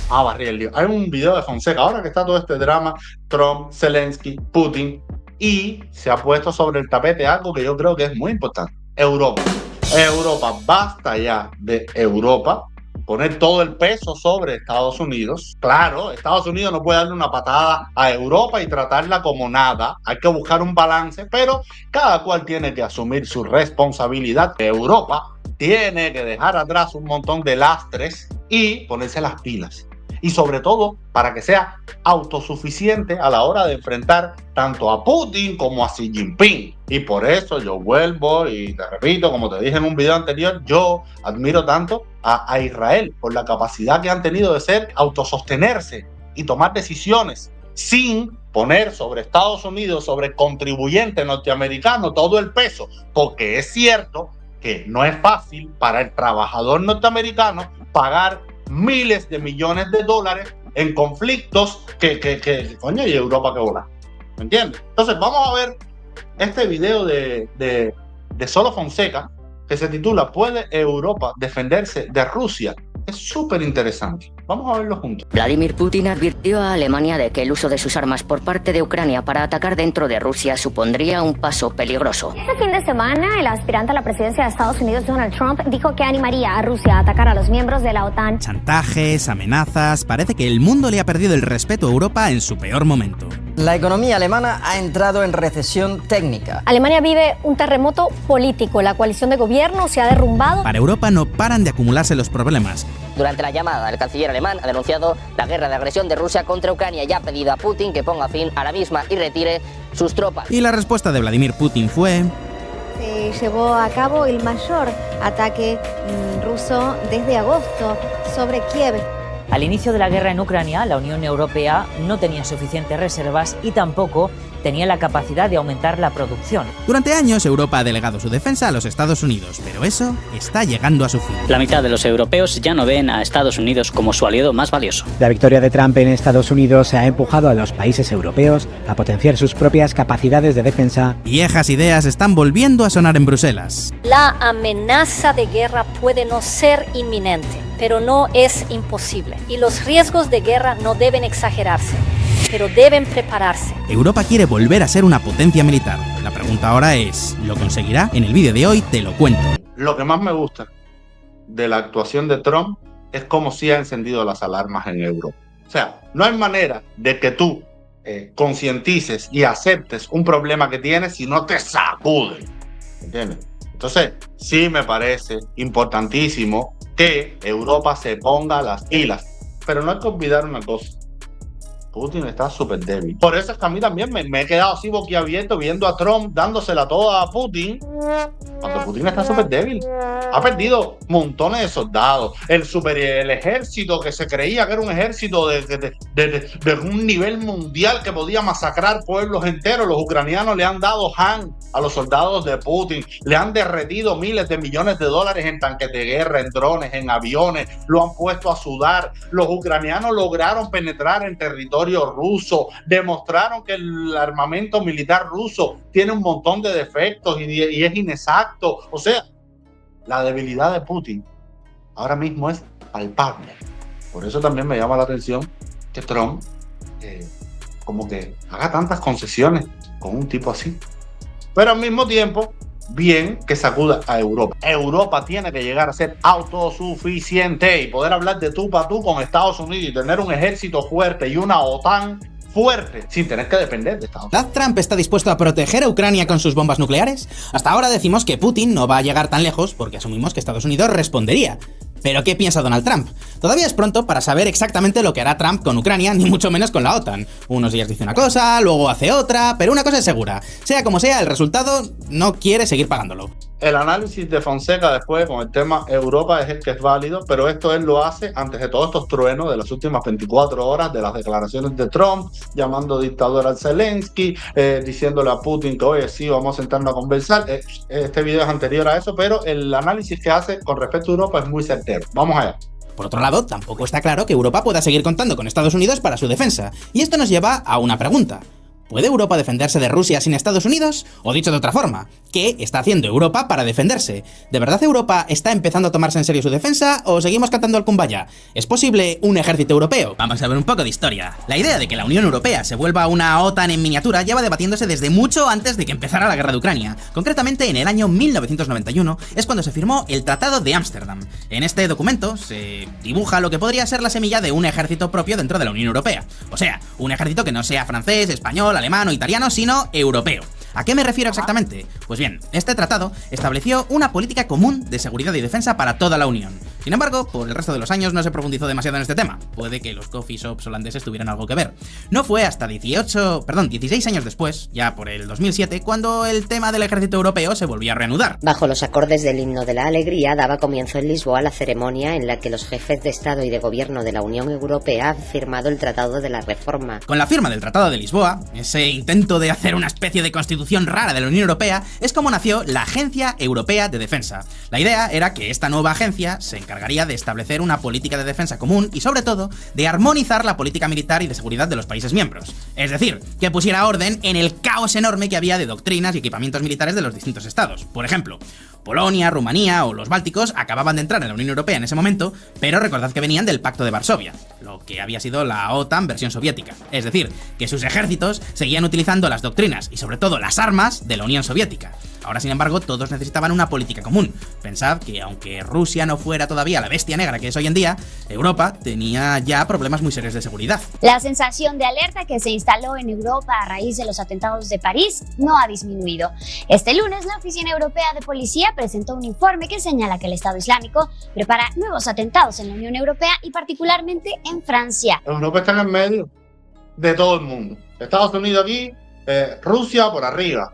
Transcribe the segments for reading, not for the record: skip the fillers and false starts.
a barrer el lío. Hay un video de Fonseca, ahora que está todo este drama, Trump, Zelensky, Putin, y se ha puesto sobre el tapete algo que yo creo que es muy importante. Europa. Europa, basta ya de Europa poner todo el peso sobre Estados Unidos. Claro, Estados Unidos no puede darle una patada a Europa y tratarla como nada. Hay que buscar un balance, pero cada cual tiene que asumir su responsabilidad. Europa tiene que dejar atrás un montón de lastres y ponerse las pilas. Y sobre todo para que sea autosuficiente a la hora de enfrentar tanto a Putin como a Xi Jinping. Y por eso yo vuelvo y te repito, como te dije en un video anterior, yo admiro tanto a Israel por la capacidad que han tenido de ser autosostenerse y tomar decisiones sin poner sobre Estados Unidos, sobre el contribuyente norteamericano todo el peso, porque es cierto que no es fácil para el trabajador norteamericano pagar miles de millones de dólares en conflictos coño, y Europa que vola. ¿Me entiendes? Entonces vamos a ver este video de Solo Fonseca que se titula ¿Puede Europa defenderse de Rusia? Es súper interesante. Vamos a verlo juntos. Vladimir Putin advirtió a Alemania de que el uso de sus armas por parte de Ucrania para atacar dentro de Rusia supondría un paso peligroso. Este fin de semana, el aspirante a la presidencia de Estados Unidos, Donald Trump, dijo que animaría a Rusia a atacar a los miembros de la OTAN. Chantajes, amenazas, parece que el mundo le ha perdido el respeto a Europa en su peor momento. La economía alemana ha entrado en recesión técnica. Alemania vive un terremoto político. La coalición de gobierno se ha derrumbado. Para Europa no paran de acumularse los problemas. Durante la llamada, el canciller alemán ha denunciado la guerra de agresión de Rusia contra Ucrania y ha pedido a Putin que ponga fin a la misma y retire sus tropas. Y la respuesta de Vladimir Putin fue... Se llevó a cabo el mayor ataque ruso desde agosto sobre Kiev. Al inicio de la guerra en Ucrania, la Unión Europea no tenía suficientes reservas y tampoco tenía la capacidad de aumentar la producción. Durante años, Europa ha delegado su defensa a los Estados Unidos, pero eso está llegando a su fin. La mitad de los europeos ya no ven a Estados Unidos como su aliado más valioso. La victoria de Trump en Estados Unidos ha empujado a los países europeos a potenciar sus propias capacidades de defensa. Viejas ideas están volviendo a sonar en Bruselas. La amenaza de guerra puede no ser inminente, pero no es imposible. Y los riesgos de guerra no deben exagerarse, pero deben prepararse. Europa quiere volver a ser una potencia militar. La pregunta ahora es, ¿lo conseguirá? En el vídeo de hoy te lo cuento. Lo que más me gusta de la actuación de Trump es cómo sí ha encendido las alarmas en Europa. O sea, no hay manera de que tú concientices y aceptes un problema que tienes si no te sacuden. ¿Entiendes? Entonces, sí me parece importantísimo que Europa se ponga las pilas. Pero no hay que olvidar una cosa. Putin está súper débil. Por eso es que a mí también me he quedado así boquiabierto viendo a Trump dándosela toda a Putin. Cuando Putin está súper débil. Ha perdido montones de soldados. El ejército que se creía que era un ejército de un nivel mundial que podía masacrar pueblos enteros. Los ucranianos le han dado hand a los soldados de Putin. Le han derretido miles de millones de dólares en tanques de guerra, en drones, en aviones. Lo han puesto a sudar. Los ucranianos lograron penetrar en territorio ruso, demostraron que el armamento militar ruso tiene un montón de defectos y es inexacto. O sea, la debilidad de Putin ahora mismo es palpable. Por eso también me llama la atención que Trump como que haga tantas concesiones con un tipo así. Pero al mismo tiempo, bien que sacuda a Europa. Europa tiene que llegar a ser autosuficiente y poder hablar de tú para tú con Estados Unidos y tener un ejército fuerte y una OTAN fuerte sin tener que depender de Estados Unidos. ¿Trump está dispuesto a proteger a Ucrania con sus bombas nucleares? Hasta ahora decimos que Putin no va a llegar tan lejos porque asumimos que Estados Unidos respondería. ¿Pero qué piensa Donald Trump? Todavía es pronto para saber exactamente lo que hará Trump con Ucrania, ni mucho menos con la OTAN. Unos días dice una cosa, luego hace otra, pero una cosa es segura. Sea como sea, el resultado no quiere seguir pagándolo. El análisis de Fonseca después con el tema Europa es el que es válido, pero esto él lo hace antes de todos estos truenos de las últimas 24 horas, de las declaraciones de Trump, llamando dictador al Zelensky, diciéndole a Putin que oye, sí, vamos a sentarnos a conversar. Este video es anterior a eso, pero el análisis que hace con respecto a Europa es muy certero. Vamos allá. Por otro lado, tampoco está claro que Europa pueda seguir contando con Estados Unidos para su defensa. Y esto nos lleva a una pregunta. ¿Puede Europa defenderse de Rusia sin Estados Unidos? O dicho de otra forma, ¿qué está haciendo Europa para defenderse? ¿De verdad Europa está empezando a tomarse en serio su defensa o seguimos cantando al Kumbaya? ¿Es posible un ejército europeo? Vamos a ver un poco de historia. La idea de que la Unión Europea se vuelva una OTAN en miniatura lleva debatiéndose desde mucho antes de que empezara la guerra de Ucrania. Concretamente en el año 1991 es cuando se firmó el Tratado de Ámsterdam. En este documento se dibuja lo que podría ser la semilla de un ejército propio dentro de la Unión Europea. O sea, un ejército que no sea francés, español, alemán o italiano, sino europeo. ¿A qué me refiero exactamente? Pues bien, este tratado estableció una política común de seguridad y defensa para toda la Unión. Sin embargo, por el resto de los años no se profundizó demasiado en este tema. Puede que los coffee shops holandeses tuvieran algo que ver. No fue hasta 16 años después, ya por el 2007, cuando el tema del ejército europeo se volvió a reanudar. Bajo los acordes del Himno de la Alegría daba comienzo en Lisboa la ceremonia en la que los jefes de Estado y de Gobierno de la Unión Europea han firmado el Tratado de la Reforma. Con la firma del Tratado de Lisboa, ese intento de hacer una especie de constitución rara de la Unión Europea, es como nació la Agencia Europea de Defensa. La idea era que esta nueva agencia se encargaría de establecer una política de defensa común y, sobre todo, de armonizar la política militar y de seguridad de los países miembros. Es decir, que pusiera orden en el caos enorme que había de doctrinas y equipamientos militares de los distintos estados. Por ejemplo, Polonia, Rumanía o los Bálticos acababan de entrar en la Unión Europea en ese momento, pero recordad que venían del Pacto de Varsovia, lo que había sido la OTAN versión soviética. Es decir, que sus ejércitos seguían utilizando las doctrinas y sobre todo las armas de la Unión Soviética. Ahora, sin embargo, todos necesitaban una política común. Pensad que aunque Rusia no fuera todavía la bestia negra que es hoy en día, Europa tenía ya problemas muy serios de seguridad. La sensación de alerta que se instaló en Europa a raíz de los atentados de París no ha disminuido. Este lunes, la Oficina Europea de Policía presentó un informe que señala que el Estado Islámico prepara nuevos atentados en la Unión Europea y particularmente en Francia. Europa está en el medio de todo el mundo. Estados Unidos aquí, Rusia por arriba.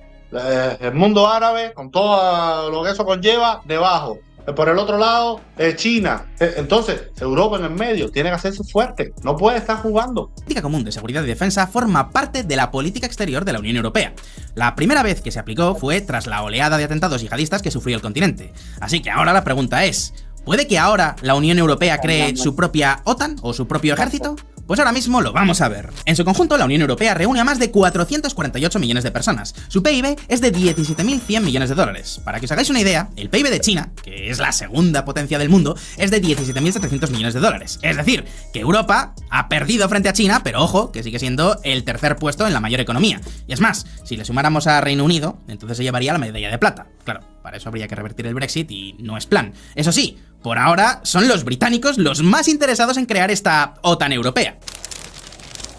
El mundo árabe, con todo lo que eso conlleva, debajo. Por el otro lado, China. Entonces, Europa en el medio tiene que hacerse fuerte. No puede estar jugando. La política común de seguridad y defensa forma parte de la política exterior de la Unión Europea. La primera vez que se aplicó fue tras la oleada de atentados yihadistas que sufrió el continente. Así que ahora la pregunta es, ¿puede que ahora la Unión Europea cree su propia OTAN o su propio ejército? Pues ahora mismo lo vamos a ver. En su conjunto, la Unión Europea reúne a más de 448 millones de personas. Su PIB es de 17.100 millones de dólares. Para que os hagáis una idea, el PIB de China, que es la segunda potencia del mundo, es de 17.700 millones de dólares. Es decir, que Europa ha perdido frente a China, pero ojo, que sigue siendo el tercer puesto en la mayor economía. Y es más, si le sumáramos a Reino Unido, entonces se llevaría la medalla de plata. Claro, para eso habría que revertir el Brexit y no es plan. Eso sí, por ahora son los británicos los más interesados en crear esta OTAN europea.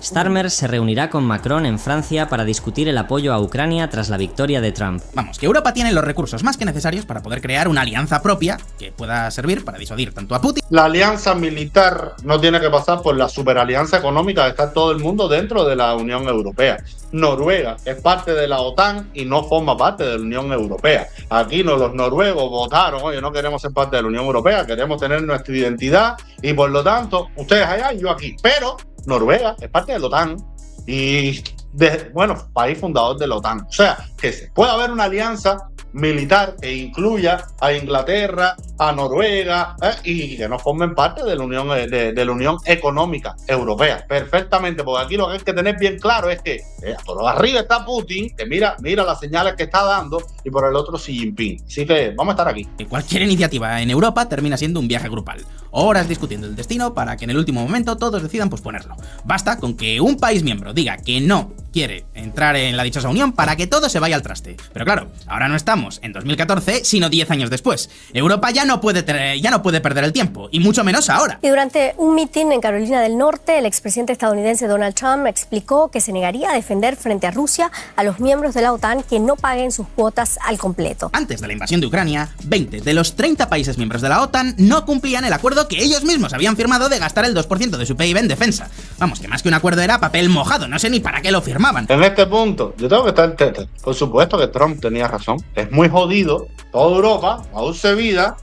Starmer se reunirá con Macron en Francia para discutir el apoyo a Ucrania tras la victoria de Trump. Vamos, que Europa tiene los recursos más que necesarios para poder crear una alianza propia que pueda servir para disuadir tanto a Putin. La alianza militar no tiene que pasar por la superalianza económica de estar todo el mundo dentro de la Unión Europea. Noruega es parte de la OTAN y no forma parte de la Unión Europea. Aquí los noruegos votaron, oye, no queremos ser parte de la Unión Europea, queremos tener nuestra identidad y por lo tanto, ustedes allá y yo aquí. Pero Noruega es parte de la OTAN y, país fundador de la OTAN. O sea, que se puede haber una alianza militar que incluya a Inglaterra, a Noruega y que no formen parte de la Unión Económica Europea. Perfectamente, porque aquí lo que hay que tener bien claro es que por arriba está Putin, que mira las señales que está dando, y por el otro Xi Jinping. Así que vamos a estar aquí. Cualquier iniciativa en Europa termina siendo un viaje grupal. Horas discutiendo el destino para que en el último momento todos decidan posponerlo. Basta con que un país miembro diga que no quiere entrar en la dichosa unión para que todo se vaya al traste. Pero claro, ahora no estamos en 2014, sino 10 años después. Europa ya no puede perder el tiempo, y mucho menos ahora. Y durante un mitin en Carolina del Norte, el expresidente estadounidense Donald Trump explicó que se negaría a defender frente a Rusia a los miembros de la OTAN que no paguen sus cuotas al completo. Antes de la invasión de Ucrania, 20 de los 30 países miembros de la OTAN no cumplían el acuerdo que ellos mismos habían firmado de gastar el 2% de su PIB en defensa. Vamos, que más que un acuerdo era papel mojado, no sé ni para qué lo firmaban. En este punto, yo tengo que estar en teta. Por supuesto que Trump tenía razón. Es muy jodido. Toda Europa, a dulce vida,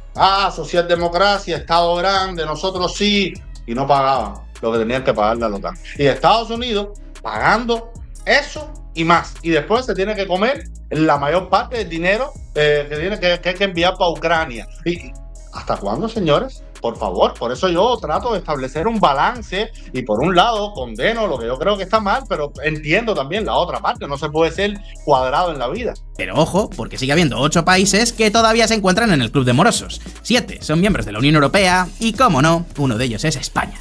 socialdemocracia, Estado grande, nosotros sí, y no pagaban lo que tenían que pagarle a la OTAN. Y Estados Unidos pagando eso y más. Y después se tiene que comer la mayor parte del dinero que hay que enviar para Ucrania. ¿Y hasta cuándo, señores? por favor, por eso yo trato de establecer un balance y por un lado condeno lo que yo creo que está mal, pero entiendo también la otra parte, no se puede ser cuadrado en la vida. Pero ojo, porque sigue habiendo 8 países que todavía se encuentran en el club de morosos. 7 son miembros de la Unión Europea y, como no, uno de ellos es España.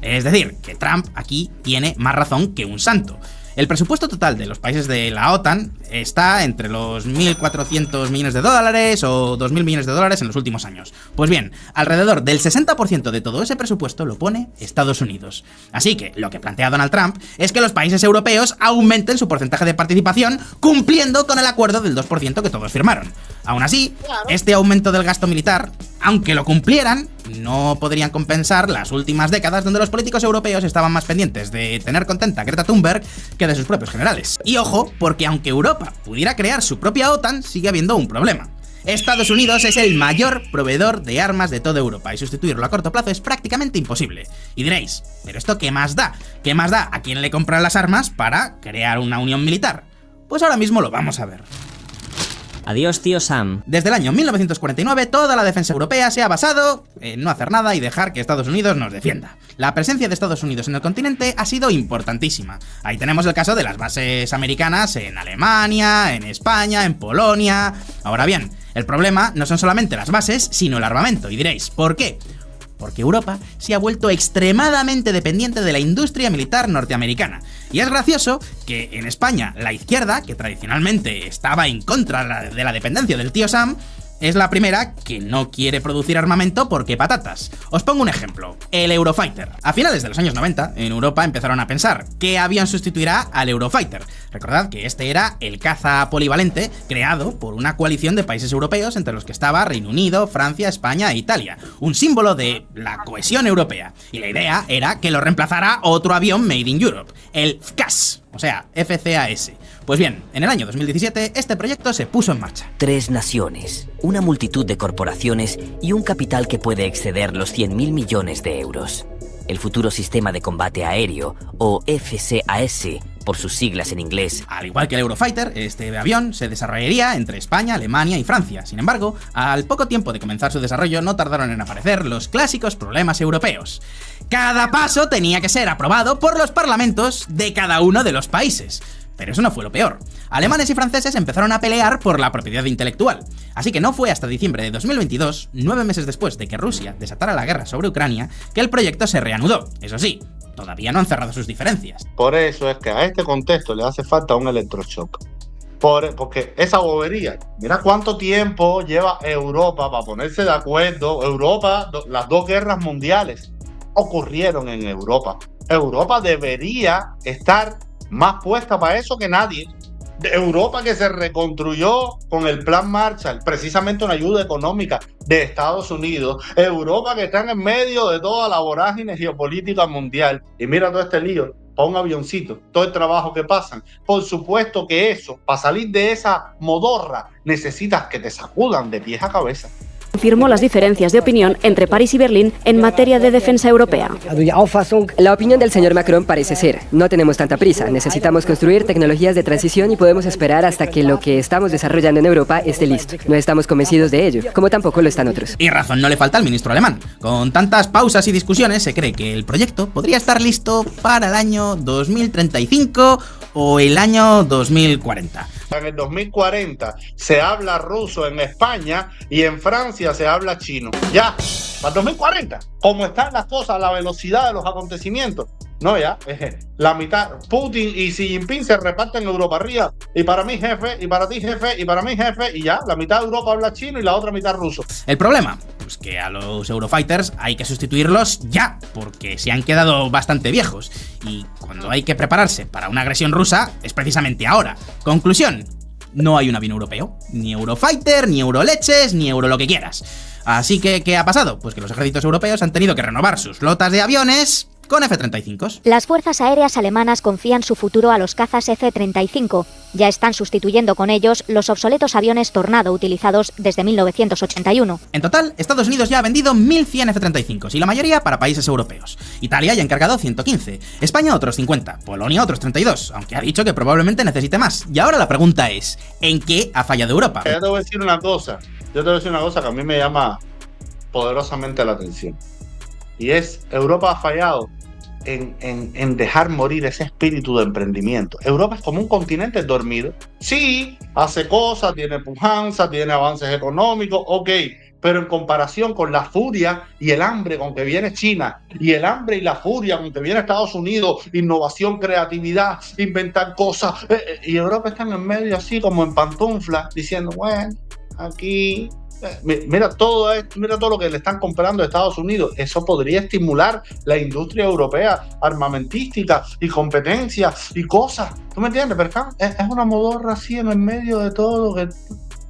Es decir, que Trump aquí tiene más razón que un santo. El presupuesto total de los países de la OTAN está entre los 1.400 millones de dólares o 2.000 millones de dólares en los últimos años. Pues bien, alrededor del 60% de todo ese presupuesto lo pone Estados Unidos. Así que lo que plantea Donald Trump es que los países europeos aumenten su porcentaje de participación cumpliendo con el acuerdo del 2% que todos firmaron. Aún así, este aumento del gasto militar, aunque lo cumplieran, no podrían compensar las últimas décadas donde los políticos europeos estaban más pendientes de tener contenta a Greta Thunberg que de sus propios generales. Y ojo, porque aunque Europa pudiera crear su propia OTAN, sigue habiendo un problema. Estados Unidos es el mayor proveedor de armas de toda Europa y sustituirlo a corto plazo es prácticamente imposible. Y diréis, ¿pero esto qué más da? ¿Qué más da a quién le compran las armas para crear una unión militar? Pues ahora mismo lo vamos a ver. Adiós, tío Sam. Desde el año 1949, toda la defensa europea se ha basado en no hacer nada y dejar que Estados Unidos nos defienda. La presencia de Estados Unidos en el continente ha sido importantísima. Ahí tenemos el caso de las bases americanas en Alemania, en España, en Polonia. Ahora bien, el problema no son solamente las bases, sino el armamento. Y diréis, ¿por qué? Porque Europa se ha vuelto extremadamente dependiente de la industria militar norteamericana. Y es gracioso que en España la izquierda, que tradicionalmente estaba en contra de la dependencia del tío Sam, es la primera que no quiere producir armamento porque patatas. Os pongo un ejemplo, el Eurofighter. A finales de los años 90, en Europa empezaron a pensar qué avión sustituirá al Eurofighter. Recordad que este era el caza polivalente creado por una coalición de países europeos entre los que estaba Reino Unido, Francia, España e Italia, un símbolo de la cohesión europea. Y la idea era que lo reemplazara otro avión made in Europe, el FCAS, o sea, FCAS. Pues bien, en el año 2017 este proyecto se puso en marcha. 3 naciones, una multitud de corporaciones y un capital que puede exceder los 100.000 millones de euros. El futuro sistema de combate aéreo, o FCAS, por sus siglas en inglés. Al igual que el Eurofighter, este avión se desarrollaría entre España, Alemania y Francia. Sin embargo, al poco tiempo de comenzar su desarrollo no tardaron en aparecer los clásicos problemas europeos. Cada paso tenía que ser aprobado por los parlamentos de cada uno de los países. Pero eso no fue lo peor. Alemanes y franceses empezaron a pelear por la propiedad intelectual. Así que no fue hasta diciembre de 2022, 9 meses después de que Rusia desatara la guerra sobre Ucrania, que el proyecto se reanudó. Eso sí, todavía no han cerrado sus diferencias. Por eso es que a este contexto le hace falta un electroshock. Porque esa bobería, mira cuánto tiempo lleva Europa para ponerse de acuerdo. Europa, las 2 guerras mundiales ocurrieron en Europa. Europa debería estar más puesta para eso que nadie. De Europa, que se reconstruyó con el Plan Marshall, precisamente una ayuda económica de Estados Unidos. Europa, que está en medio de toda la vorágine geopolítica mundial. Y mira todo este lío, para un avioncito, todo el trabajo que pasan. Por supuesto que eso, para salir de esa modorra, necesitas que te sacudan de pies a cabeza. Confirmó las diferencias de opinión entre París y Berlín en materia de defensa europea. La opinión del señor Macron parece ser: no tenemos tanta prisa, necesitamos construir tecnologías de transición y podemos esperar hasta que lo que estamos desarrollando en Europa esté listo. No estamos convencidos de ello, como tampoco lo están otros. Y razón no le falta al ministro alemán. Con tantas pausas y discusiones se cree que el proyecto podría estar listo para el año 2035 o el año 2040. En el 2040 se habla ruso en España y en Francia se habla chino. Ya, para el 2040, como están las cosas, la velocidad de los acontecimientos. No, ya, la mitad, Putin y Xi Jinping se reparten Europa arriba. Y para mí jefe, y para ti jefe, y para mí jefe, y ya, la mitad de Europa habla chino y la otra mitad ruso. El problema, pues que a los Eurofighters hay que sustituirlos ya, porque se han quedado bastante viejos. Y cuando hay que prepararse para una agresión rusa, es precisamente ahora. Conclusión: no hay un avión europeo, ni Eurofighter, ni Euroleches, ni Euro lo que quieras. Así que, ¿qué ha pasado? Pues que los ejércitos europeos han tenido que renovar sus flotas de aviones con F-35. Las fuerzas aéreas alemanas confían su futuro a los cazas F-35. Ya están sustituyendo con ellos los obsoletos aviones Tornado utilizados desde 1981. En total, Estados Unidos ya ha vendido 1.100 F-35 y la mayoría para países europeos. Italia ya ha encargado 115, España otros 50, Polonia otros 32, aunque ha dicho que probablemente necesite más. Y ahora la pregunta es, ¿en qué ha fallado Europa? Yo te voy a decir una cosa que a mí me llama poderosamente la atención. Y es, Europa ha fallado en dejar morir ese espíritu de emprendimiento. Europa es como un continente dormido. Sí, hace cosas, tiene pujanza, tiene avances económicos, ok, pero en comparación con la furia y el hambre con que viene China, y el hambre y la furia con que viene Estados Unidos, innovación, creatividad, inventar cosas, y Europa está en medio así como en pantuflas, diciendo, bueno, aquí... Mira todo esto, mira todo lo que le están comprando a Estados Unidos. Eso podría estimular la industria europea armamentística y competencia y cosas. ¿Tú me entiendes? Pero es una modorra así en el medio de todo que...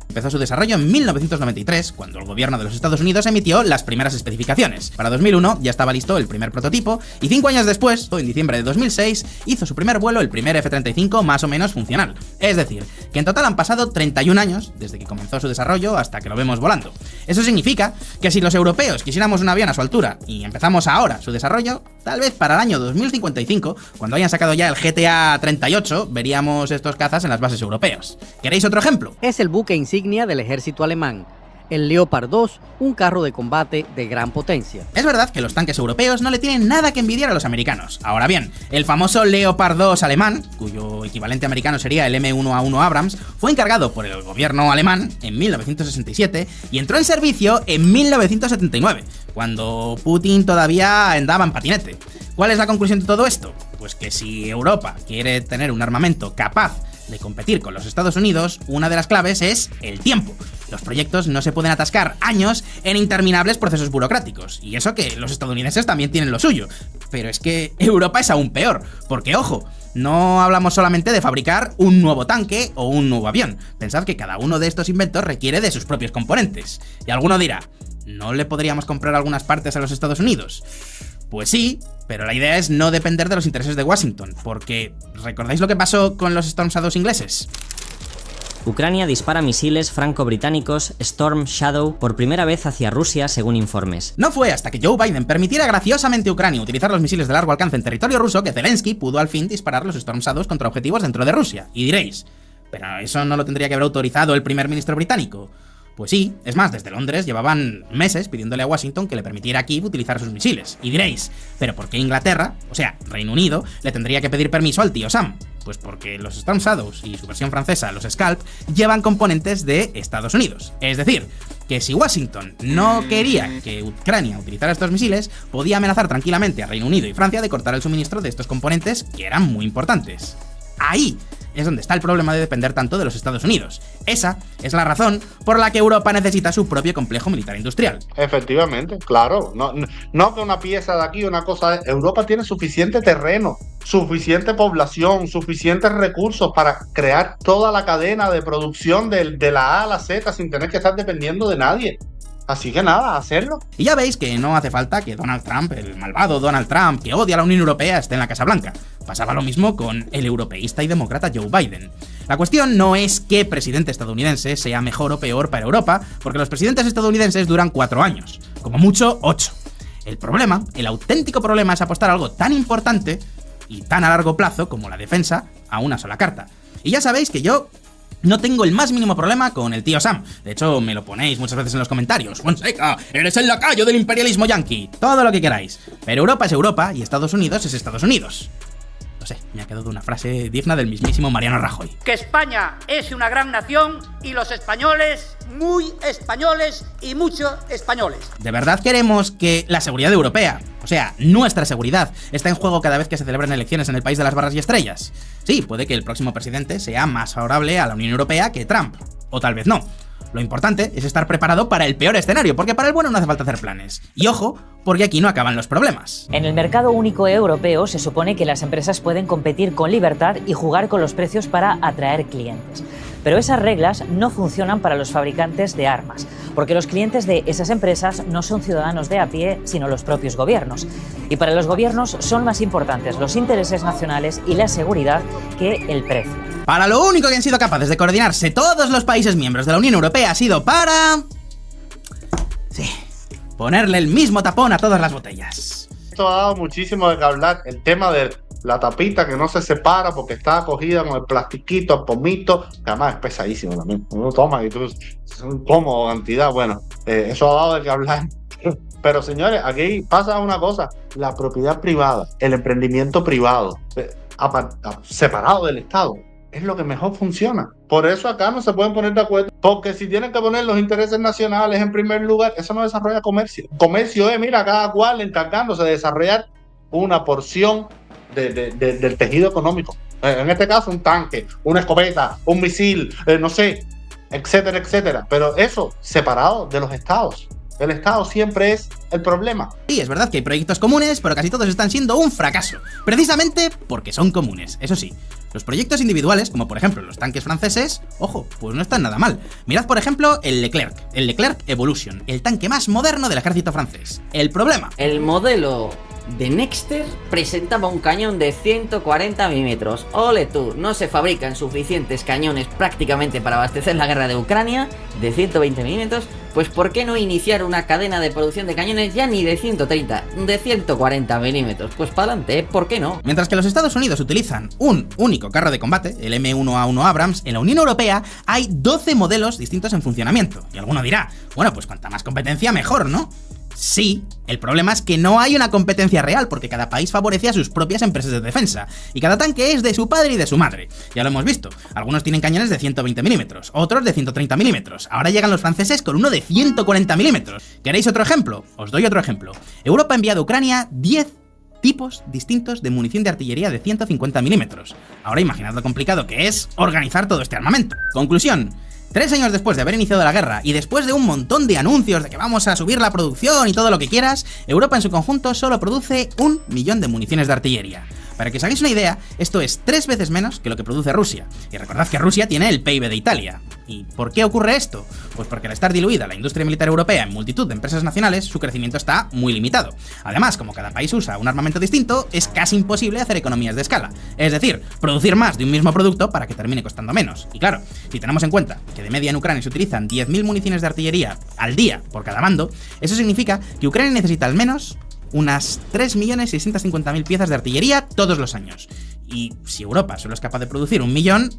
Empezó su desarrollo en 1993, cuando el gobierno de los Estados Unidos emitió las primeras especificaciones. Para 2001 ya estaba listo el primer prototipo, y 5 años después, en diciembre de 2006, hizo su primer vuelo el primer F-35 más o menos funcional. Es decir, que en total han pasado 31 años desde que comenzó su desarrollo hasta que lo vemos volando. Eso significa que si los europeos quisiéramos un avión a su altura y empezamos ahora su desarrollo, tal vez para el año 2055, cuando hayan sacado ya el GTA 38, veríamos estos cazas en las bases europeas. ¿Queréis otro ejemplo? Es el buque insignia del ejército alemán, el Leopard 2, un carro de combate de gran potencia. Es verdad que los tanques europeos no le tienen nada que envidiar a los americanos. Ahora bien, el famoso Leopard 2 alemán, cuyo equivalente americano sería el M1A1 Abrams, fue encargado por el gobierno alemán en 1967 y entró en servicio en 1979, cuando Putin todavía andaba en patinete. ¿Cuál es la conclusión de todo esto? Pues que si Europa quiere tener un armamento capaz de competir con los Estados Unidos, una de las claves es el tiempo. Los proyectos no se pueden atascar años en interminables procesos burocráticos, y eso que los estadounidenses también tienen lo suyo. Pero es que Europa es aún peor, porque ojo, no hablamos solamente de fabricar un nuevo tanque o un nuevo avión. Pensad que cada uno de estos inventos requiere de sus propios componentes. Y alguno dirá, ¿no le podríamos comprar algunas partes a los Estados Unidos? Pues sí, pero la idea es no depender de los intereses de Washington, porque ¿recordáis lo que pasó con los Storm Shadows ingleses? Ucrania dispara misiles franco-británicos Storm Shadow por primera vez hacia Rusia, según informes. No fue hasta que Joe Biden permitiera graciosamente a Ucrania utilizar los misiles de largo alcance en territorio ruso que Zelensky pudo al fin disparar los Storm Shadows contra objetivos dentro de Rusia. Y diréis, ¿pero eso no lo tendría que haber autorizado el primer ministro británico? Pues sí, es más, desde Londres llevaban meses pidiéndole a Washington que le permitiera a Kiev utilizar sus misiles. Y diréis, ¿pero por qué Inglaterra, o sea, Reino Unido, le tendría que pedir permiso al tío Sam? Pues porque los Storm Shadows y su versión francesa, los Scalp, llevan componentes de Estados Unidos. Es decir, que si Washington no quería que Ucrania utilizara estos misiles, podía amenazar tranquilamente a Reino Unido y Francia de cortar el suministro de estos componentes que eran muy importantes. Ahí es donde está el problema de depender tanto de los Estados Unidos. Esa es la razón por la que Europa necesita su propio complejo militar industrial. Efectivamente, claro. No que una pieza de aquí, una cosa de... Europa tiene suficiente terreno, suficiente población, suficientes recursos para crear toda la cadena de producción de la A a la Z sin tener que estar dependiendo de nadie. Así que nada, hacerlo. Y ya veis que no hace falta que Donald Trump, el malvado Donald Trump, que odia a la Unión Europea, esté en la Casa Blanca. Pasaba lo mismo con el europeísta y demócrata Joe Biden. La cuestión no es qué presidente estadounidense sea mejor o peor para Europa, porque los presidentes estadounidenses duran 4 años, como mucho 8. El problema, el auténtico problema, es apostar a algo tan importante y tan a largo plazo como la defensa a una sola carta. Y ya sabéis que yo no tengo el más mínimo problema con el tío Sam. De hecho, me lo ponéis muchas veces en los comentarios. Fonseca, eres el lacayo del imperialismo yanqui. Todo lo que queráis. Pero Europa es Europa y Estados Unidos es Estados Unidos. No sé, me ha quedado una frase digna del mismísimo Mariano Rajoy. Que España es una gran nación y los españoles, muy españoles y muchos españoles. ¿De verdad queremos que la seguridad europea, o sea, nuestra seguridad, está en juego cada vez que se celebran elecciones en el país de las barras y estrellas? Sí, puede que el próximo presidente sea más favorable a la Unión Europea que Trump, o tal vez no. Lo importante es estar preparado para el peor escenario, porque para el bueno no hace falta hacer planes. Y ojo, porque aquí no acaban los problemas. En el mercado único europeo se supone que las empresas pueden competir con libertad y jugar con los precios para atraer clientes. Pero esas reglas no funcionan para los fabricantes de armas, porque los clientes de esas empresas no son ciudadanos de a pie, sino los propios gobiernos. Y para los gobiernos son más importantes los intereses nacionales y la seguridad que el precio. Para lo único que han sido capaces de coordinarse todos los países miembros de la Unión Europea ha sido para... sí, ponerle el mismo tapón a todas las botellas. Esto ha dado muchísimo de qué hablar, el tema de la tapita que no se separa porque está cogida con el plastiquito, el pomito, que además es pesadísimo también. Uno toma y tú es un pomo cantidad. Bueno, eso ha dado de qué hablar Pero señores, aquí pasa una cosa, la propiedad privada, el emprendimiento privado, separado del Estado, es lo que mejor funciona. Por eso acá no se pueden poner de acuerdo, porque si tienen que poner los intereses nacionales en primer lugar, eso no desarrolla comercio. Comercio es, mira, cada cual encargándose de desarrollar una porción del tejido económico. En este caso, un tanque, una escopeta, un misil, no sé, etcétera, etcétera. Pero eso separado de los estados. El Estado siempre es el problema. Sí, es verdad que hay proyectos comunes, pero casi todos están siendo un fracaso. Precisamente porque son comunes, eso sí. Los proyectos individuales, como por ejemplo los tanques franceses, ojo, pues no están nada mal. Mirad por ejemplo el Leclerc Evolution, el tanque más moderno del ejército francés. El problema: el modelo de Nexter presentaba un cañón de 140 milímetros. Ole tú, no se fabrican suficientes cañones prácticamente para abastecer la guerra de Ucrania de 120 milímetros, pues ¿por qué no iniciar una cadena de producción de cañones ya ni de 130, de 140 milímetros? Pues para adelante, ¿por qué no? Mientras que los Estados Unidos utilizan un único carro de combate, el M1A1 Abrams, en la Unión Europea hay 12 modelos distintos en funcionamiento. Y alguno dirá, bueno, pues cuanta más competencia mejor, ¿no? Sí, el problema es que no hay una competencia real, porque cada país favorece a sus propias empresas de defensa, y cada tanque es de su padre y de su madre. Ya lo hemos visto, algunos tienen cañones de 120 milímetros, otros de 130 milímetros, ahora llegan los franceses con uno de 140 milímetros. ¿Queréis otro ejemplo? Os doy otro ejemplo. Europa ha enviado a Ucrania 10 tipos distintos de munición de artillería de 150 milímetros. Ahora imaginad lo complicado que es organizar todo este armamento. Conclusión: 3 años después de haber iniciado la guerra y después de un montón de anuncios de que vamos a subir la producción y todo lo que quieras, Europa en su conjunto solo produce 1 millón de municiones de artillería. Para que os hagáis una idea, esto es 3 veces menos que lo que produce Rusia. Y recordad que Rusia tiene el PIB de Italia. ¿Y por qué ocurre esto? Pues porque al estar diluida la industria militar europea en multitud de empresas nacionales, su crecimiento está muy limitado. Además, como cada país usa un armamento distinto, es casi imposible hacer economías de escala. Es decir, producir más de un mismo producto para que termine costando menos. Y claro, si tenemos en cuenta que de media en Ucrania se utilizan 10.000 municiones de artillería al día por cada bando, eso significa que Ucrania necesita al menos unas 3.650.000 piezas de artillería todos los años. Y si Europa solo es capaz de producir 1 millón,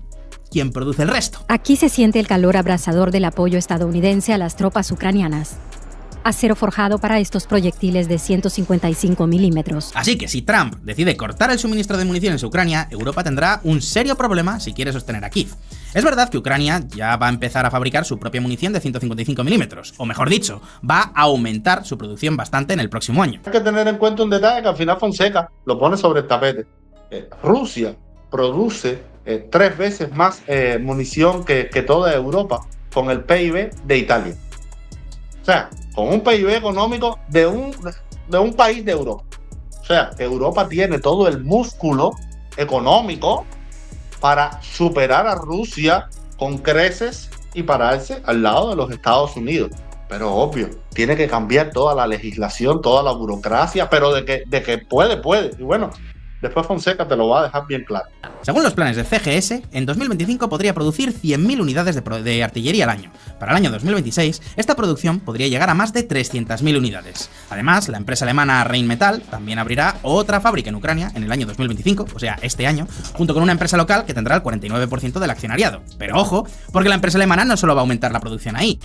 ¿quién produce el resto? Aquí se siente el calor abrasador del apoyo estadounidense a las tropas ucranianas. Acero forjado para estos proyectiles de 155 milímetros. Así que si Trump decide cortar el suministro de municiones a Ucrania, Europa tendrá un serio problema si quiere sostener a Kiev. Es verdad que Ucrania ya va a empezar a fabricar su propia munición de 155 milímetros, o mejor dicho, va a aumentar su producción bastante en el próximo año. Hay que tener en cuenta un detalle que al final Fonseca lo pone sobre el tapete. Rusia produce 3 veces más munición que toda Europa, con el PIB de Italia. O sea, con un PIB económico de un país de Europa. O sea, Europa tiene todo el músculo económico para superar a Rusia con creces y pararse al lado de los Estados Unidos. Pero obvio, tiene que cambiar toda la legislación, toda la burocracia, pero de que puede. Y bueno, después Fonseca te lo va a dejar bien claro. Según los planes de CGS, en 2025 podría producir 100.000 unidades de artillería al año. Para el año 2026, esta producción podría llegar a más de 300.000 unidades. Además, la empresa alemana Rheinmetall también abrirá otra fábrica en Ucrania en el año 2025, o sea, este año, junto con una empresa local que tendrá el 49% del accionariado. Pero ojo, porque la empresa alemana no solo va a aumentar la producción ahí.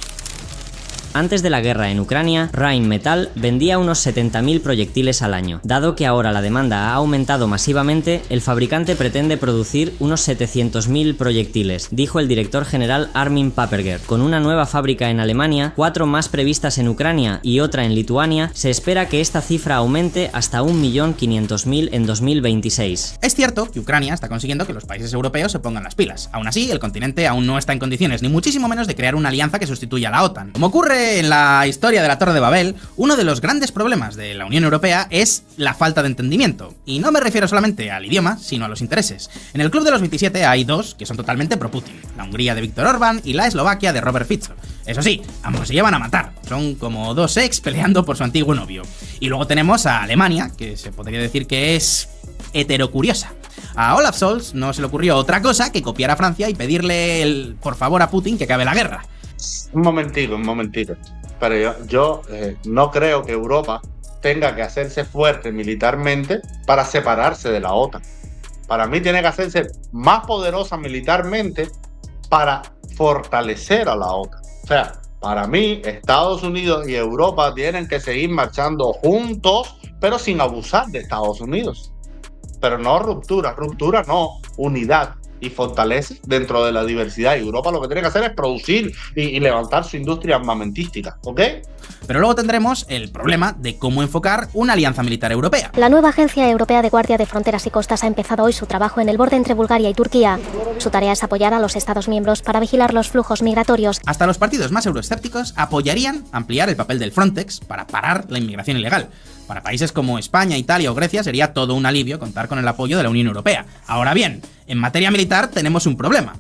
Antes de la guerra en Ucrania, Rheinmetall vendía unos 70.000 proyectiles al año. Dado que ahora la demanda ha aumentado masivamente, el fabricante pretende producir unos 700.000 proyectiles, dijo el director general Armin Paperger. Con una nueva fábrica en Alemania, 4 más previstas en Ucrania y otra en Lituania, se espera que esta cifra aumente hasta 1.500.000 en 2026. Es cierto que Ucrania está consiguiendo que los países europeos se pongan las pilas. Aún así, el continente aún no está en condiciones, ni muchísimo menos de crear una alianza que sustituya a la OTAN. Como ocurre en la historia de la Torre de Babel, uno de los grandes problemas de la Unión Europea es la falta de entendimiento. Y no me refiero solamente al idioma, sino a los intereses. En el Club de los 27 hay 2 que son totalmente pro-Putin: la Hungría de Viktor Orbán y la Eslovaquia de Robert Fico. Eso sí, ambos se llevan a matar. Son como 2 ex peleando por su antiguo novio. Y luego tenemos a Alemania, que se podría decir que es heterocuriosa. A Olaf Scholz no se le ocurrió otra cosa que copiar a Francia y pedirle el por favor a Putin que acabe la guerra. Un momentito. Pero yo no creo que Europa tenga que hacerse fuerte militarmente para separarse de la OTAN. Para mí tiene que hacerse más poderosa militarmente para fortalecer a la OTAN. O sea, Para mí, Estados Unidos y Europa tienen que seguir marchando juntos, pero sin abusar de Estados Unidos. Pero no ruptura no, unidad y fortaleza dentro de la diversidad. Y Europa lo que tiene que hacer es producir y levantar su industria armamentística, ¿ok? Pero luego tendremos el problema de cómo enfocar una alianza militar europea. La nueva Agencia Europea de Guardia de Fronteras y Costas ha empezado hoy su trabajo en el borde entre Bulgaria y Turquía. Su tarea es apoyar a los Estados miembros para vigilar los flujos migratorios. Hasta los partidos más euroescépticos apoyarían ampliar el papel del Frontex para parar la inmigración ilegal. Para países como España, Italia o Grecia sería todo un alivio contar con el apoyo de la Unión Europea. Ahora bien, en materia militar tenemos un problema.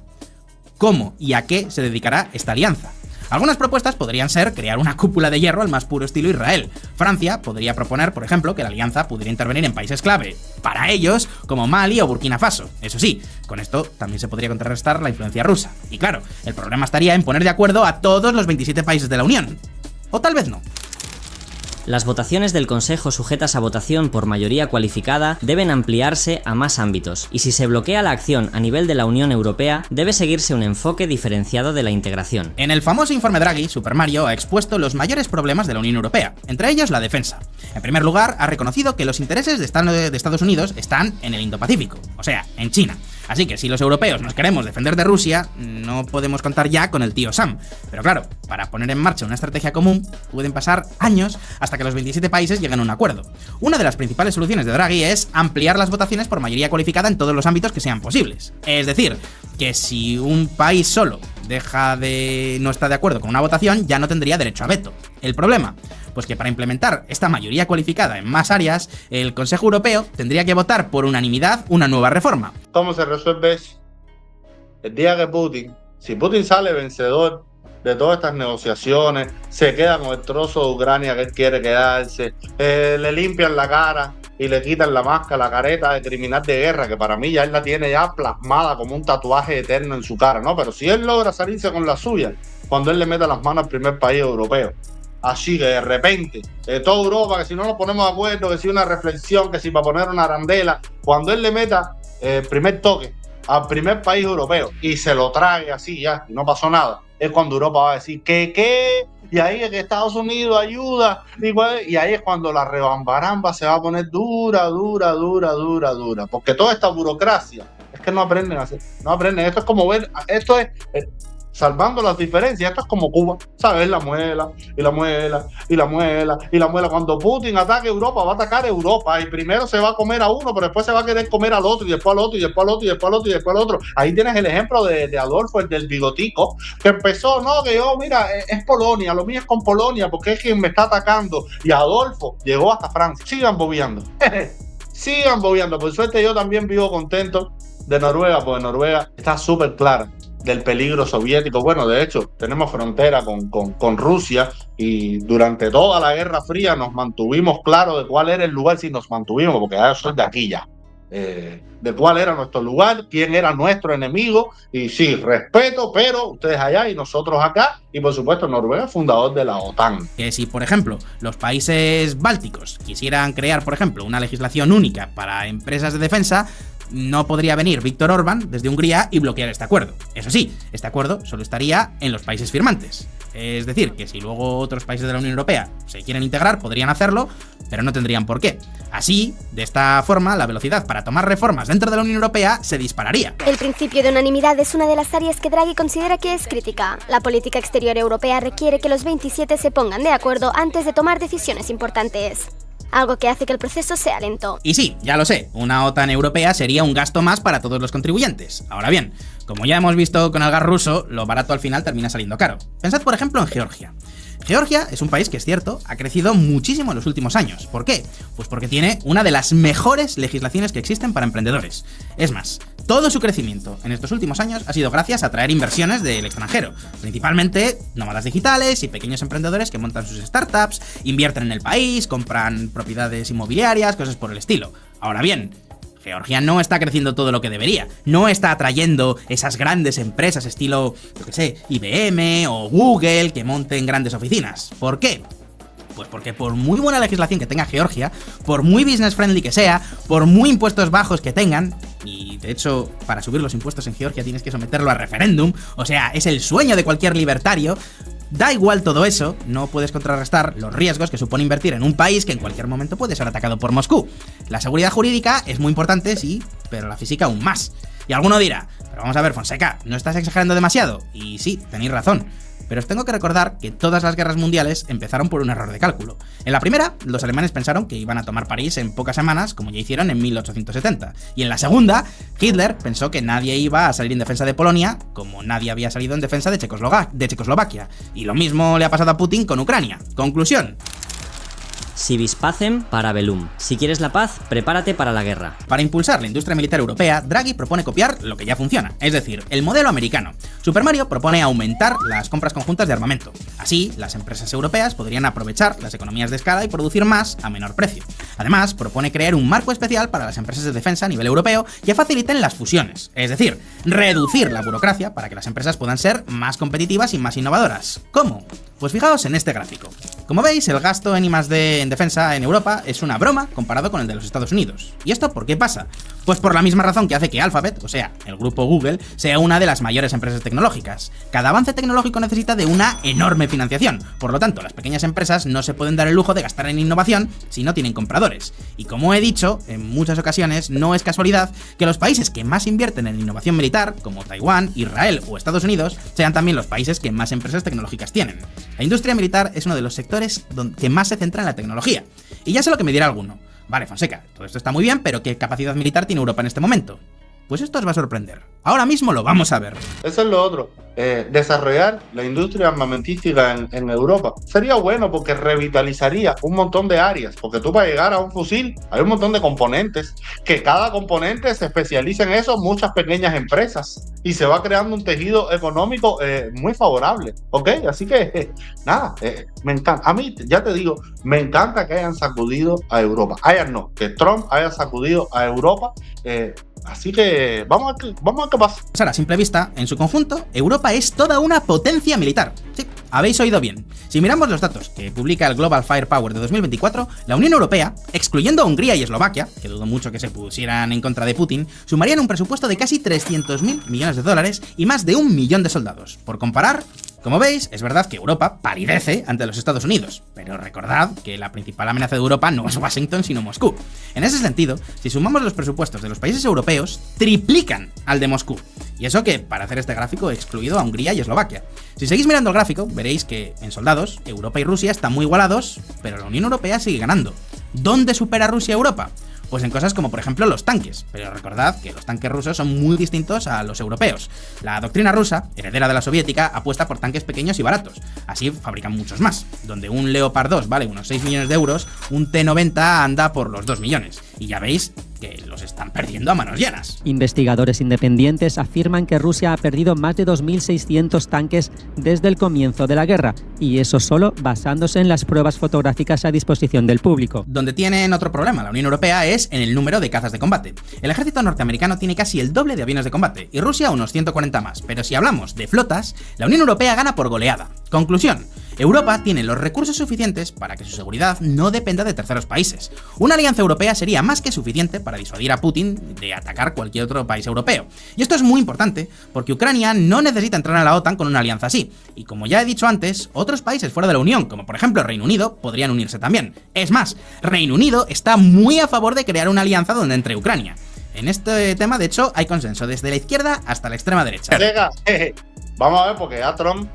¿Cómo y a qué se dedicará esta alianza? Algunas propuestas podrían ser crear una cúpula de hierro al más puro estilo Israel. Francia podría proponer, por ejemplo, que la alianza pudiera intervenir en países clave para ellos, como Mali o Burkina Faso. Eso sí, con esto también se podría contrarrestar la influencia rusa. Y claro, el problema estaría en poner de acuerdo a todos los 27 países de la Unión. O tal vez no. Las votaciones del Consejo sujetas a votación por mayoría cualificada deben ampliarse a más ámbitos, y si se bloquea la acción a nivel de la Unión Europea, debe seguirse un enfoque diferenciado de la integración. En el famoso informe Draghi, Super Mario ha expuesto los mayores problemas de la Unión Europea, entre ellos la defensa. En primer lugar, ha reconocido que los intereses de Estados Unidos están en el Indo-Pacífico, o sea, en China. Así que si los europeos nos queremos defender de Rusia, no podemos contar ya con el tío Sam. Pero claro, para poner en marcha una estrategia común, pueden pasar años hasta que los 27 países lleguen a un acuerdo. Una de las principales soluciones de Draghi es ampliar las votaciones por mayoría cualificada en todos los ámbitos que sean posibles. Es decir, que si un país solo no está de acuerdo con una votación, ya no tendría derecho a veto. ¿El problema? Pues que para implementar esta mayoría cualificada en más áreas, el Consejo Europeo tendría que votar por unanimidad una nueva reforma. ¿Cómo se resuelve eso? El día que si Putin sale vencedor de todas estas negociaciones, se queda con el trozo de Ucrania que él quiere quedarse, le limpian la cara y le quitan la máscara, la careta de criminal de guerra, que para mí ya él la tiene ya plasmada como un tatuaje eterno en su cara, ¿no? Pero si él logra salirse con la suya, cuando él le meta las manos al primer país europeo, así que de repente, de toda Europa, que si no nos ponemos de acuerdo, que si una reflexión, que si va a poner una arandela, cuando él le meta el primer toque al primer país europeo y se lo trague así ya, y no pasó nada, es cuando Europa va a decir ¿qué? Y ahí es que Estados Unidos ayuda, y ahí es cuando la rebambaramba se va a poner dura, porque toda esta burocracia es que no aprenden a hacer, esto es como ver, esto es salvando las diferencias, esto es como Cuba, ¿sabes? La muela, y la muela, y la muela, y la muela. Cuando Putin ataque Europa, va a atacar Europa, y primero se va a comer a uno, pero después se va a querer comer al otro, y después al otro, y después al otro, y después al otro, y después al otro. Ahí tienes el ejemplo de Adolfo, el del bigotico, que empezó, no, que yo, mira, es Polonia, lo mío es con Polonia, porque es quien me está atacando, y Adolfo llegó hasta Francia. Sigan bobeando, sigan bobeando. Por suerte yo también vivo contento de Noruega, porque Noruega está súper clara del peligro soviético. Bueno, de hecho, tenemos frontera con Rusia, y durante toda la Guerra Fría nos mantuvimos claros de cuál era el lugar, si nos mantuvimos, porque yo soy de aquí ya, de cuál era nuestro lugar, quién era nuestro enemigo, y sí, respeto, pero ustedes allá y nosotros acá, y por supuesto Noruega, fundador de la OTAN. Que si, por ejemplo, los países bálticos quisieran crear, por ejemplo, una legislación única para empresas de defensa, no podría venir Víctor Orbán desde Hungría y bloquear este acuerdo. Eso sí, este acuerdo solo estaría en los países firmantes. Es decir, que si luego otros países de la Unión Europea se quieren integrar, podrían hacerlo, pero no tendrían por qué. Así, de esta forma, la velocidad para tomar reformas dentro de la Unión Europea se dispararía. El principio de unanimidad es una de las áreas que Draghi considera que es crítica. La política exterior europea requiere que los 27 se pongan de acuerdo antes de tomar decisiones importantes, algo que hace que el proceso sea lento. Y sí, ya lo sé, una OTAN europea sería un gasto más para todos los contribuyentes. Ahora bien, como ya hemos visto con el gas ruso, lo barato al final termina saliendo caro. Pensad, por ejemplo, en Georgia. Georgia es un país que, es cierto, ha crecido muchísimo en los últimos años. ¿Por qué? Pues porque tiene una de las mejores legislaciones que existen para emprendedores. Es más, todo su crecimiento en estos últimos años ha sido gracias a atraer inversiones del extranjero, principalmente nómadas digitales y pequeños emprendedores que montan sus startups, invierten en el país, compran propiedades inmobiliarias, cosas por el estilo. Ahora bien, Georgia no está creciendo todo lo que debería, no está atrayendo esas grandes empresas estilo, yo qué sé, IBM o Google que monten grandes oficinas. ¿Por qué? Pues porque por muy buena legislación que tenga Georgia, por muy business friendly que sea, por muy impuestos bajos que tengan, y de hecho para subir los impuestos en Georgia tienes que someterlo a referéndum, o sea, es el sueño de cualquier libertario, Da igual todo eso, no puedes contrarrestar los riesgos que supone invertir en un país que en cualquier momento puede ser atacado por Moscú. La seguridad jurídica es muy importante, sí, pero la física aún más. Y alguno dirá, pero vamos a ver, Fonseca, ¿no estás exagerando demasiado? Y sí, tenéis razón. Pero os tengo que recordar que todas las guerras mundiales empezaron por un error de cálculo. En la primera, los alemanes pensaron que iban a tomar París en pocas semanas, como ya hicieron en 1870. Y en la segunda, Hitler pensó que nadie iba a salir en defensa de Polonia, como nadie había salido en defensa de Checoslovaquia. Y lo mismo le ha pasado a Putin con Ucrania. Conclusión. Si vis pacem, para bellum. Si quieres la paz, prepárate para la guerra. Para impulsar la industria militar europea, Draghi propone copiar lo que ya funciona, es decir, el modelo americano. Super Mario propone aumentar las compras conjuntas de armamento. Así, las empresas europeas podrían aprovechar las economías de escala y producir más a menor precio. Además, propone crear un marco especial para las empresas de defensa a nivel europeo que faciliten las fusiones, es decir, reducir la burocracia para que las empresas puedan ser más competitivas y más innovadoras. ¿Cómo? Pues fijaos en este gráfico. Como veis, el gasto en I+D en defensa en Europa es una broma comparado con el de los Estados Unidos. ¿Y esto por qué pasa? Pues por la misma razón que hace que Alphabet, o sea, el grupo Google, sea una de las mayores empresas tecnológicas. Cada avance tecnológico necesita de una enorme financiación, por lo tanto, las pequeñas empresas no se pueden dar el lujo de gastar en innovación si no tienen compradores. Y como he dicho, en muchas ocasiones no es casualidad que los países que más invierten en innovación militar, como Taiwán, Israel o Estados Unidos, sean también los países que más empresas tecnológicas tienen. La industria militar es uno de los sectores que más se centra en la tecnología. Y ya sé lo que me dirá alguno. Vale, Fonseca, todo esto está muy bien, pero ¿qué capacidad militar tiene Europa en este momento? Pues esto os va a sorprender. Ahora mismo lo vamos a ver. Eso es lo otro. Desarrollar la industria armamentística en Europa sería bueno porque revitalizaría un montón de áreas. Porque tú para llegar a un fusil hay un montón de componentes. Que cada componente se especializa en eso, muchas pequeñas empresas. Y se va creando un tejido económico muy favorable. ¿Ok? Así que, nada, me encanta. A mí, ya te digo, me encanta que hayan sacudido a Europa. No, que Trump haya sacudido a Europa. Así que vamos a ver qué pasa. A simple vista, en su conjunto, Europa es toda una potencia militar. Sí, habéis oído bien. Si miramos los datos que publica el Global Firepower de 2024, la Unión Europea, excluyendo a Hungría y Eslovaquia, que dudo mucho que se pusieran en contra de Putin, sumarían un presupuesto de casi 300.000 millones de dólares y más de 1 millón de soldados. Por comparar, como veis, es verdad que Europa palidece ante los Estados Unidos, pero recordad que la principal amenaza de Europa no es Washington sino Moscú. En ese sentido, si sumamos los presupuestos de los países europeos, triplican al de Moscú. Y eso que, para hacer este gráfico, he excluido a Hungría y Eslovaquia. Si seguís mirando el gráfico, veréis que en soldados, Europa y Rusia están muy igualados, pero la Unión Europea sigue ganando. ¿Dónde supera Rusia a Europa? Pues en cosas como por ejemplo los tanques, pero recordad que los tanques rusos son muy distintos a los europeos. La doctrina rusa, heredera de la soviética, apuesta por tanques pequeños y baratos, así fabrican muchos más. Donde un Leopard 2 vale unos 6 millones de euros, un T-90 anda por los 2 millones, y ya veis que los están perdiendo a manos llenas. Investigadores independientes afirman que Rusia ha perdido más de 2.600 tanques desde el comienzo de la guerra, y eso solo basándose en las pruebas fotográficas a disposición del público. Donde tienen otro problema la Unión Europea es en el número de cazas de combate. El ejército norteamericano tiene casi el doble de aviones de combate, y Rusia unos 140 más, pero si hablamos de flotas, la Unión Europea gana por goleada. Conclusión: Europa tiene los recursos suficientes para que su seguridad no dependa de terceros países. Una alianza europea sería más que suficiente para disuadir a Putin de atacar cualquier otro país europeo. Y esto es muy importante, porque Ucrania no necesita entrar a la OTAN con una alianza así. Y como ya he dicho antes, otros países fuera de la Unión, como por ejemplo Reino Unido, podrían unirse también. Es más, Reino Unido está muy a favor de crear una alianza donde entre Ucrania. En este tema, de hecho, hay consenso desde la izquierda hasta la extrema derecha. Vamos a ver, porque ya Trump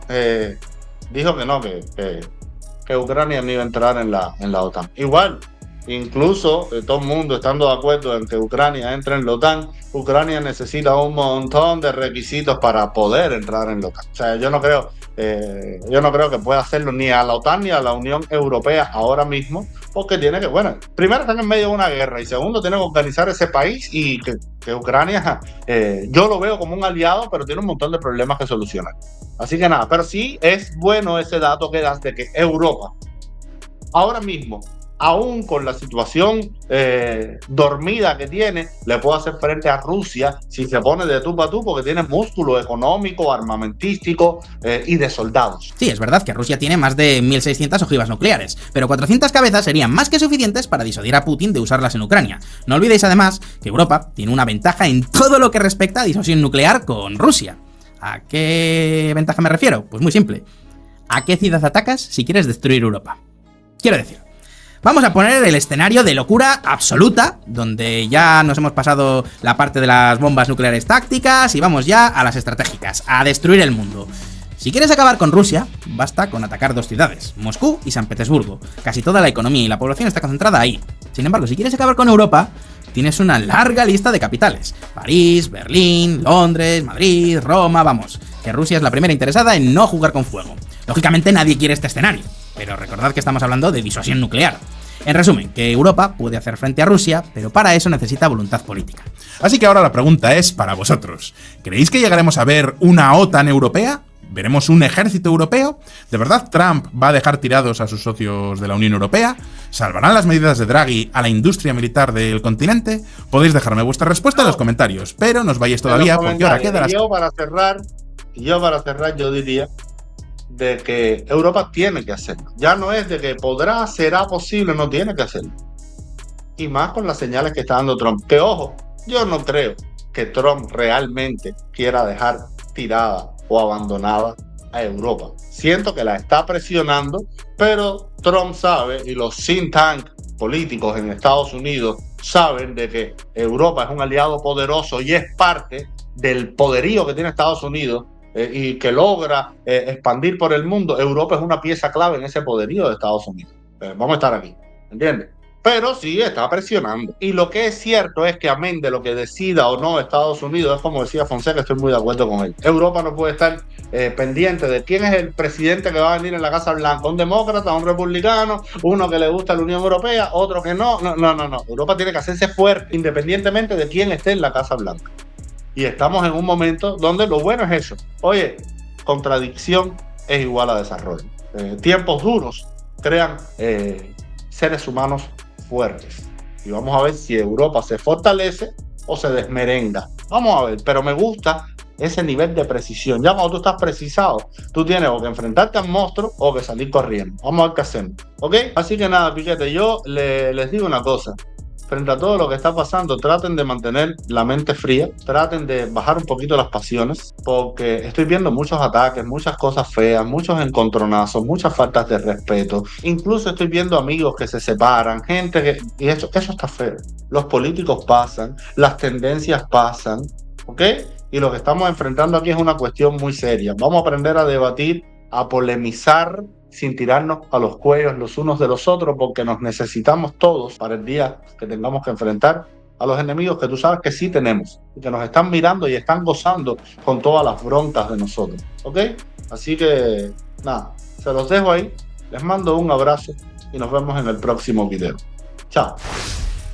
dijo que no, que Ucrania no iba a entrar en la OTAN. Igual, incluso todo el mundo estando de acuerdo en que Ucrania entre en la OTAN, Ucrania necesita un montón de requisitos para poder entrar en la OTAN. O sea, yo no creo que pueda hacerlo ni a la OTAN ni a la Unión Europea ahora mismo, porque tiene que, bueno, primero están en medio de una guerra y segundo tiene que organizar ese país, y que Ucrania, yo lo veo como un aliado, pero tiene un montón de problemas que solucionar. Así que nada, pero sí es bueno ese dato que das de que Europa ahora mismo, aún con la situación dormida que tiene, le puede hacer frente a Rusia si se pone de tú para tú, porque tiene músculo económico, armamentístico y de soldados. Sí, es verdad que Rusia tiene más de 1.600 ojivas nucleares, pero 400 cabezas serían más que suficientes para disuadir a Putin de usarlas en Ucrania. No olvidéis además que Europa tiene una ventaja en todo lo que respecta a disuasión nuclear con Rusia. ¿A qué ventaja me refiero? Pues muy simple. ¿a qué ciudad atacas si quieres destruir Europa? Quiero decir, vamos a poner el escenario de locura absoluta, donde ya nos hemos pasado la parte de las bombas nucleares tácticas y vamos ya a las estratégicas, a destruir el mundo. Si quieres acabar con Rusia, basta con atacar 2 ciudades, Moscú y San Petersburgo. Casi toda la economía y la población está concentrada ahí. Sin embargo, si quieres acabar con Europa, tienes una larga lista de capitales. París, Berlín, Londres, Madrid, Roma, vamos. Que Rusia es la primera interesada en no jugar con fuego. Lógicamente nadie quiere este escenario, pero recordad que estamos hablando de disuasión nuclear. En resumen, que Europa puede hacer frente a Rusia, pero para eso necesita voluntad política. Así que ahora la pregunta es para vosotros. ¿Creéis que llegaremos a ver una OTAN europea? ¿Veremos un ejército europeo? ¿De verdad Trump va a dejar tirados a sus socios de la Unión Europea? ¿Salvarán las medidas de Draghi a la industria militar del continente? Podéis dejarme vuestra respuesta en los comentarios, pero no os vayáis todavía porque ahora queda las... Yo para cerrar yo diría de que Europa tiene que hacerlo. Ya no es de que podrá, será posible, no tiene que hacerlo. Y más con las señales que está dando Trump. Que ojo, yo no creo que Trump realmente quiera dejar tirada o abandonada a Europa. Siento que la está presionando, pero Trump sabe, y los think tank políticos en Estados Unidos saben de que Europa es un aliado poderoso y es parte del poderío que tiene Estados Unidos y que logra expandir por el mundo. Europa es una pieza clave en ese poderío de Estados Unidos. Vamos a estar aquí, ¿entiendes? Pero sí está presionando. Y lo que es cierto es que amén de lo que decida o no Estados Unidos, es como decía Fonseca, estoy muy de acuerdo con él. Europa no puede estar pendiente de quién es el presidente que va a venir en la Casa Blanca. Un demócrata, un republicano, uno que le gusta la Unión Europea, otro que no. No. Europa tiene que hacerse fuerte independientemente de quién esté en la Casa Blanca. Y estamos en un momento donde lo bueno es eso. Oye, contradicción es igual a desarrollo. Tiempos duros crean seres humanos fuertes. Y vamos a ver si Europa se fortalece o se desmerenga. Vamos a ver, pero me gusta ese nivel de precisión. Ya cuando tú estás precisado, tú tienes o que enfrentarte al monstruo o que salir corriendo. Vamos a ver qué hacemos, ¿ok? Así que nada, piquete, yo les digo una cosa. Frente a todo lo que está pasando, traten de mantener la mente fría, traten de bajar un poquito las pasiones, porque estoy viendo muchos ataques, muchas cosas feas, muchos encontronazos, muchas faltas de respeto. Incluso estoy viendo amigos que se separan, gente que... Y eso está feo. Los políticos pasan, las tendencias pasan, ¿ok? Y lo que estamos enfrentando aquí es una cuestión muy seria. Vamos a aprender a debatir, a polemizar, sin tirarnos a los cuellos los unos de los otros, porque nos necesitamos todos para el día que tengamos que enfrentar a los enemigos que tú sabes que sí tenemos y que nos están mirando y están gozando con todas las broncas de nosotros, ¿ok? Así que nada, se los dejo ahí, les mando un abrazo y nos vemos en el próximo video. Chao.